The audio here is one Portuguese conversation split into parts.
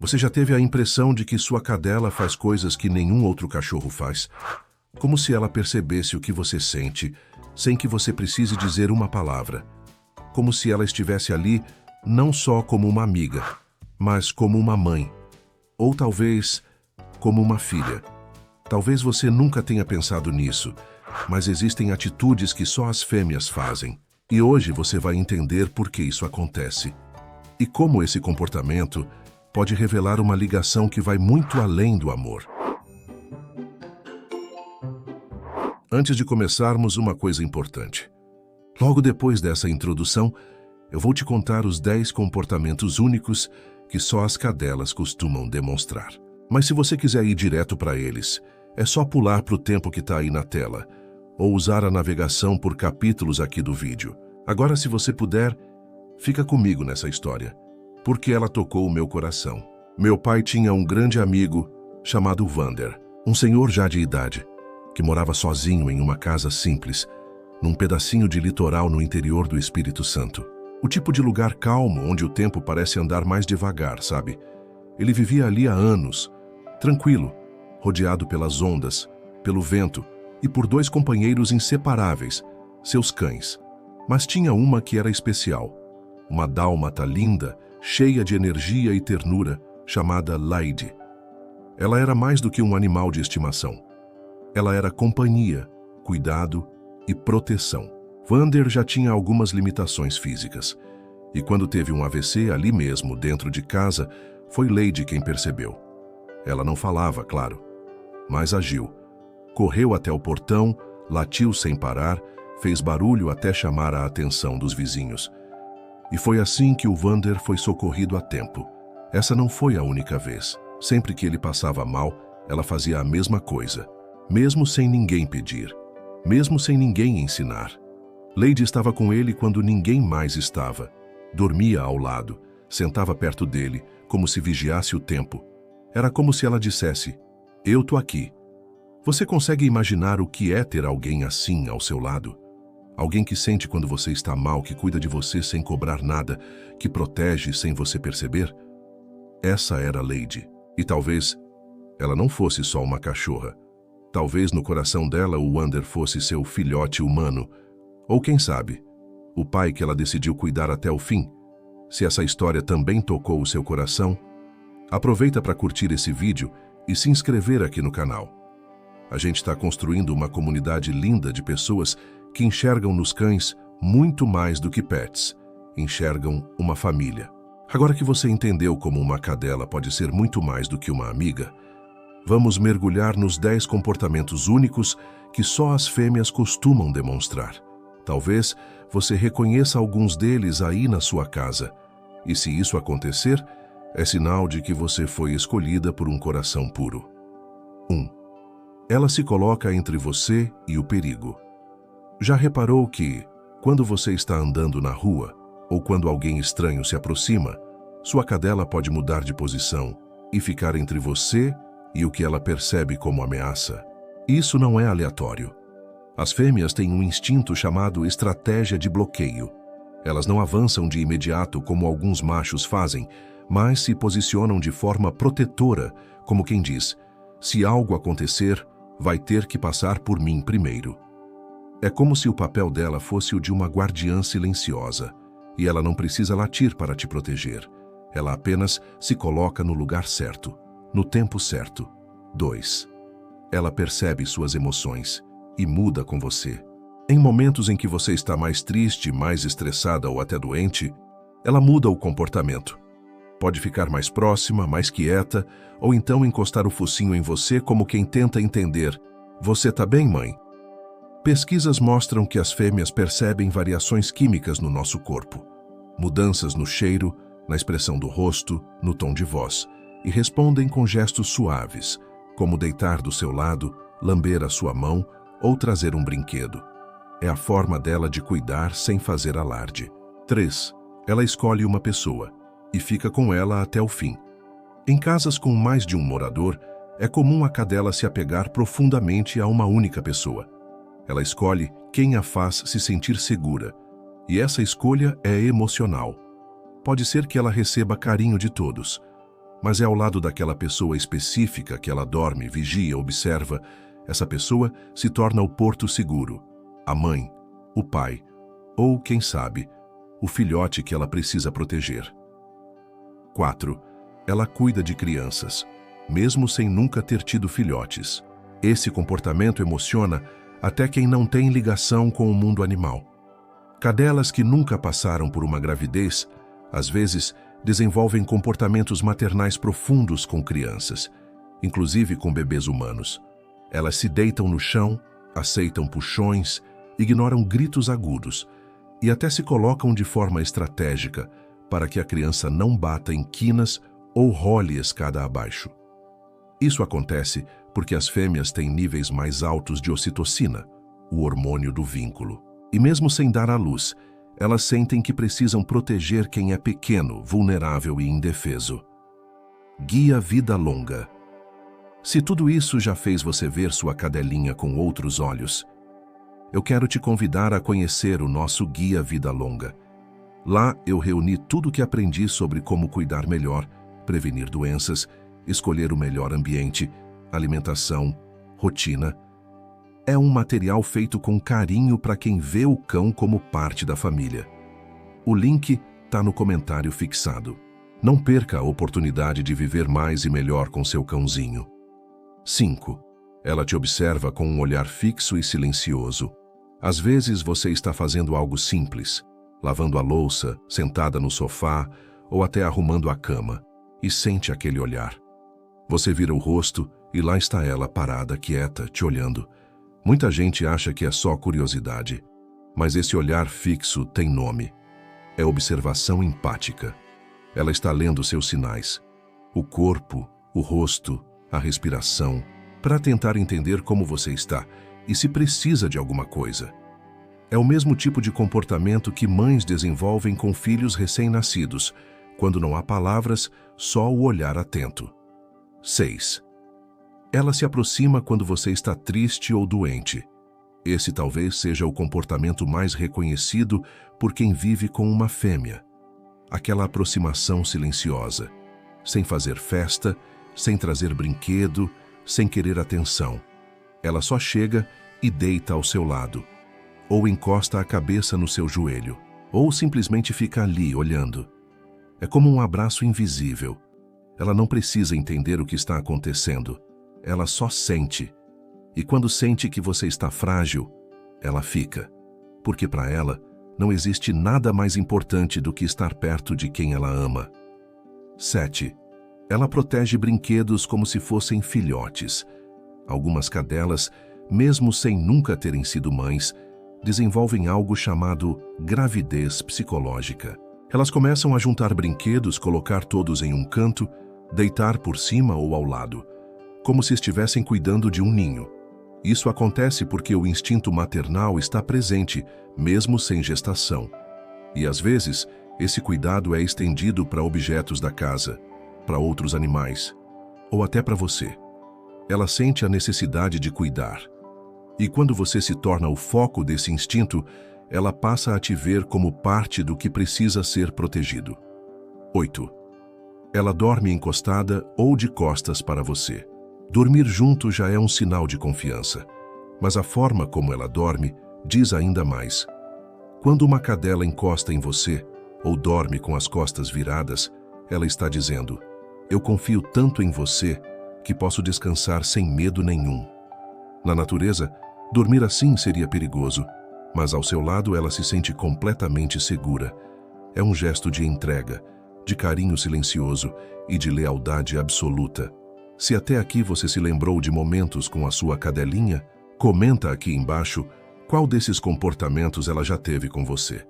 Você já teve a impressão de que sua cadela faz coisas que nenhum outro cachorro faz? Como se ela percebesse o que você sente, sem que você precise dizer uma palavra. Como se ela estivesse ali, não só como uma amiga, mas como uma mãe. Ou talvez, como uma filha. Talvez você nunca tenha pensado nisso, mas existem atitudes que só as fêmeas fazem. E hoje você vai entender por que isso acontece. E como esse comportamento pode revelar uma ligação que vai muito além do amor. Antes de começarmos, uma coisa importante. Logo depois dessa introdução, eu vou te contar os 10 comportamentos únicos que só as cadelas costumam demonstrar. Mas se você quiser ir direto para eles, é só pular para o tempo que está aí na tela, ou usar a navegação por capítulos aqui do vídeo. Agora, se você puder, fica comigo nessa história, porque ela tocou o meu coração. Meu pai tinha um grande amigo chamado Vander, um senhor já de idade, que morava sozinho em uma casa simples, num pedacinho de litoral no interior do Espírito Santo. O tipo de lugar calmo onde o tempo parece andar mais devagar, sabe? Ele vivia ali há anos, tranquilo, rodeado pelas ondas, pelo vento e por 2 companheiros inseparáveis, seus cães. Mas tinha uma que era especial, uma dálmata linda, cheia de energia e ternura, chamada Lady. Ela era mais do que um animal de estimação. Ela era companhia, cuidado e proteção. Vander já tinha algumas limitações físicas, e quando teve um AVC ali mesmo, dentro de casa, foi Lady quem percebeu. Ela não falava, claro, mas agiu. Correu até o portão, latiu sem parar, fez barulho até chamar a atenção dos vizinhos. E foi assim que o Vander foi socorrido a tempo. Essa não foi a única vez. Sempre que ele passava mal, ela fazia a mesma coisa, mesmo sem ninguém pedir, mesmo sem ninguém ensinar. Lady estava com ele quando ninguém mais estava. Dormia ao lado, sentava perto dele, como se vigiasse o tempo. Era como se ela dissesse: "Eu tô aqui." Você consegue imaginar o que é ter alguém assim ao seu lado? Alguém que sente quando você está mal, que cuida de você sem cobrar nada, que protege sem você perceber? Essa era Lady. E talvez ela não fosse só uma cachorra. Talvez no coração dela o Vander fosse seu filhote humano. Ou quem sabe, o pai que ela decidiu cuidar até o fim. Se essa história também tocou o seu coração, aproveita para curtir esse vídeo e se inscrever aqui no canal. A gente está construindo uma comunidade linda de pessoas que enxergam nos cães muito mais do que pets, enxergam uma família. Agora que você entendeu como uma cadela pode ser muito mais do que uma amiga, vamos mergulhar nos 10 comportamentos únicos que só as fêmeas costumam demonstrar. Talvez você reconheça alguns deles aí na sua casa, e se isso acontecer, é sinal de que você foi escolhida por um coração puro. 1. Ela se coloca entre você e o perigo. Já reparou que, quando você está andando na rua, ou quando alguém estranho se aproxima, sua cadela pode mudar de posição e ficar entre você e o que ela percebe como ameaça? Isso não é aleatório. As fêmeas têm um instinto chamado estratégia de bloqueio. Elas não avançam de imediato como alguns machos fazem, mas se posicionam de forma protetora, como quem diz: "Se algo acontecer, vai ter que passar por mim primeiro." É como se o papel dela fosse o de uma guardiã silenciosa, e ela não precisa latir para te proteger. Ela apenas se coloca no lugar certo, no tempo certo. 2. Ela percebe suas emoções e muda com você. Em momentos em que você está mais triste, mais estressada ou até doente, ela muda o comportamento. Pode ficar mais próxima, mais quieta, ou então encostar o focinho em você como quem tenta entender: "Você tá bem, mãe?" Pesquisas mostram que as fêmeas percebem variações químicas no nosso corpo, mudanças no cheiro, na expressão do rosto, no tom de voz, e respondem com gestos suaves, como deitar do seu lado, lamber a sua mão ou trazer um brinquedo. É a forma dela de cuidar sem fazer alarde. 3. Ela escolhe uma pessoa e fica com ela até o fim. Em casas com mais de um morador, é comum a cadela se apegar profundamente a uma única pessoa. Ela escolhe quem a faz se sentir segura, e essa escolha é emocional. Pode ser que ela receba carinho de todos, mas é ao lado daquela pessoa específica que ela dorme, vigia, observa. Essa pessoa se torna o porto seguro, a mãe, o pai, ou, quem sabe, o filhote que ela precisa proteger. 4. Ela cuida de crianças, mesmo sem nunca ter tido filhotes. Esse comportamento emociona até quem não tem ligação com o mundo animal. Cadelas que nunca passaram por uma gravidez, às vezes, desenvolvem comportamentos maternais profundos com crianças, inclusive com bebês humanos. Elas se deitam no chão, aceitam puxões, ignoram gritos agudos e até se colocam de forma estratégica para que a criança não bata em quinas ou role escada abaixo. Isso acontece porque as fêmeas têm níveis mais altos de ocitocina, o hormônio do vínculo. E mesmo sem dar à luz, elas sentem que precisam proteger quem é pequeno, vulnerável e indefeso. Guia vida longa. Se tudo isso já fez você ver sua cadelinha com outros olhos, eu quero te convidar a conhecer o nosso Guia Vida Longa. Lá eu reuni tudo o que aprendi sobre como cuidar melhor, prevenir doenças, escolher o melhor ambiente, alimentação, rotina. É um material feito com carinho para quem vê o cão como parte da família. O link está no comentário fixado. Não perca a oportunidade de viver mais e melhor com seu cãozinho. 5. Ela te observa com um olhar fixo e silencioso. Às vezes você está fazendo algo simples, lavando a louça, sentada no sofá ou até arrumando a cama, e sente aquele olhar. Você vira o rosto e lá está ela parada, quieta, te olhando. Muita gente acha que é só curiosidade, mas esse olhar fixo tem nome. É observação empática. Ela está lendo seus sinais, o corpo, o rosto, a respiração, para tentar entender como você está e se precisa de alguma coisa. É o mesmo tipo de comportamento que mães desenvolvem com filhos recém-nascidos, quando não há palavras, só o olhar atento. 6. Ela se aproxima quando você está triste ou doente. Esse talvez seja o comportamento mais reconhecido por quem vive com uma fêmea. Aquela aproximação silenciosa, sem fazer festa, sem trazer brinquedo, sem querer atenção. Ela só chega e deita ao seu lado, ou encosta a cabeça no seu joelho, ou simplesmente fica ali olhando. É como um abraço invisível. Ela não precisa entender o que está acontecendo. Ela só sente. E quando sente que você está frágil, ela fica. Porque para ela, não existe nada mais importante do que estar perto de quem ela ama. 7. Ela protege brinquedos como se fossem filhotes. Algumas cadelas, mesmo sem nunca terem sido mães, desenvolvem algo chamado gravidez psicológica. Elas começam a juntar brinquedos, colocar todos em um canto, deitar por cima ou ao lado, como se estivessem cuidando de um ninho. Isso acontece porque o instinto maternal está presente, mesmo sem gestação. E às vezes, esse cuidado é estendido para objetos da casa, para outros animais, ou até para você. Ela sente a necessidade de cuidar. E quando você se torna o foco desse instinto, ela passa a te ver como parte do que precisa ser protegido. 8. Ela dorme encostada ou de costas para você. Dormir junto já é um sinal de confiança, mas a forma como ela dorme diz ainda mais. Quando uma cadela encosta em você ou dorme com as costas viradas, ela está dizendo: eu confio tanto em você que posso descansar sem medo nenhum. Na natureza, dormir assim seria perigoso, mas ao seu lado ela se sente completamente segura. É um gesto de entrega, de carinho silencioso e de lealdade absoluta. Se até aqui você se lembrou de momentos com a sua cadelinha, comenta aqui embaixo qual desses comportamentos ela já teve com você.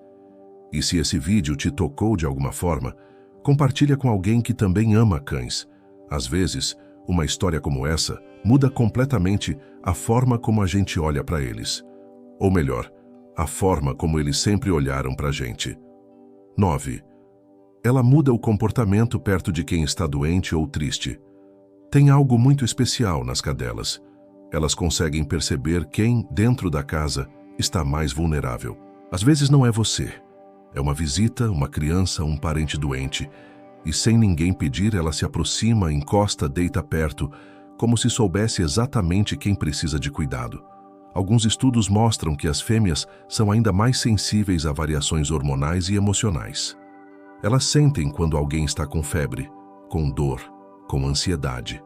E se esse vídeo te tocou de alguma forma, compartilha com alguém que também ama cães. Às vezes, uma história como essa muda completamente a forma como a gente olha para eles. Ou melhor, a forma como eles sempre olharam para a gente. 9. Ela muda o comportamento perto de quem está doente ou triste. Tem algo muito especial nas cadelas. Elas conseguem perceber quem, dentro da casa, está mais vulnerável. Às vezes não é você. É uma visita, uma criança, um parente doente. E sem ninguém pedir, ela se aproxima, encosta, deita perto, como se soubesse exatamente quem precisa de cuidado. Alguns estudos mostram que as fêmeas são ainda mais sensíveis a variações hormonais e emocionais. Elas sentem quando alguém está com febre, com dor, com ansiedade.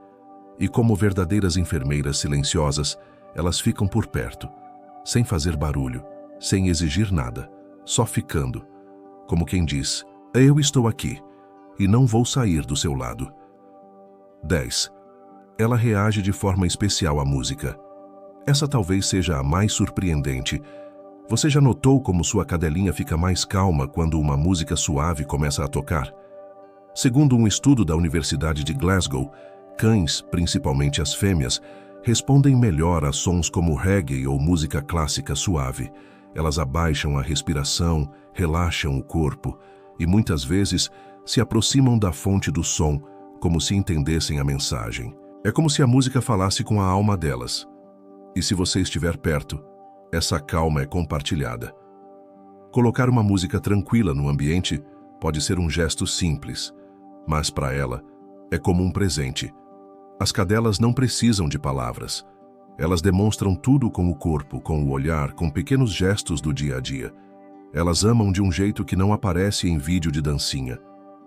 E como verdadeiras enfermeiras silenciosas, elas ficam por perto, sem fazer barulho, sem exigir nada, só ficando, como quem diz: eu estou aqui e não vou sair do seu lado. 10. Ela reage de forma especial à música. Essa talvez seja a mais surpreendente. Você já notou como sua cadelinha fica mais calma quando uma música suave começa a tocar? Segundo um estudo da Universidade de Glasgow, cães, principalmente as fêmeas, respondem melhor a sons como reggae ou música clássica suave. Elas abaixam a respiração, relaxam o corpo e muitas vezes se aproximam da fonte do som, como se entendessem a mensagem. É como se a música falasse com a alma delas. E se você estiver perto, essa calma é compartilhada. Colocar uma música tranquila no ambiente pode ser um gesto simples, mas para ela é como um presente. As cadelas não precisam de palavras. Elas demonstram tudo com o corpo, com o olhar, com pequenos gestos do dia a dia. Elas amam de um jeito que não aparece em vídeo de dancinha,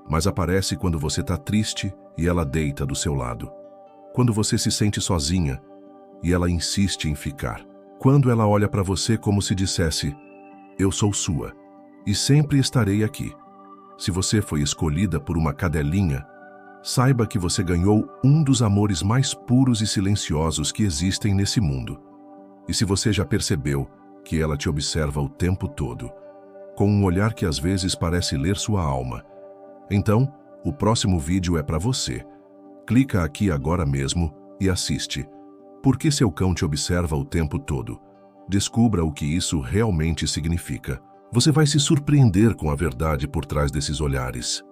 mas aparece quando você está triste e ela deita do seu lado. Quando você se sente sozinha e ela insiste em ficar. Quando ela olha para você como se dissesse: eu sou sua e sempre estarei aqui. Se você foi escolhida por uma cadelinha, saiba que você ganhou um dos amores mais puros e silenciosos que existem nesse mundo. E se você já percebeu que ela te observa o tempo todo, com um olhar que às vezes parece ler sua alma, então o próximo vídeo é para você. Clica aqui agora mesmo e assiste. Por que seu cão te observa o tempo todo? Descubra o que isso realmente significa. Você vai se surpreender com a verdade por trás desses olhares.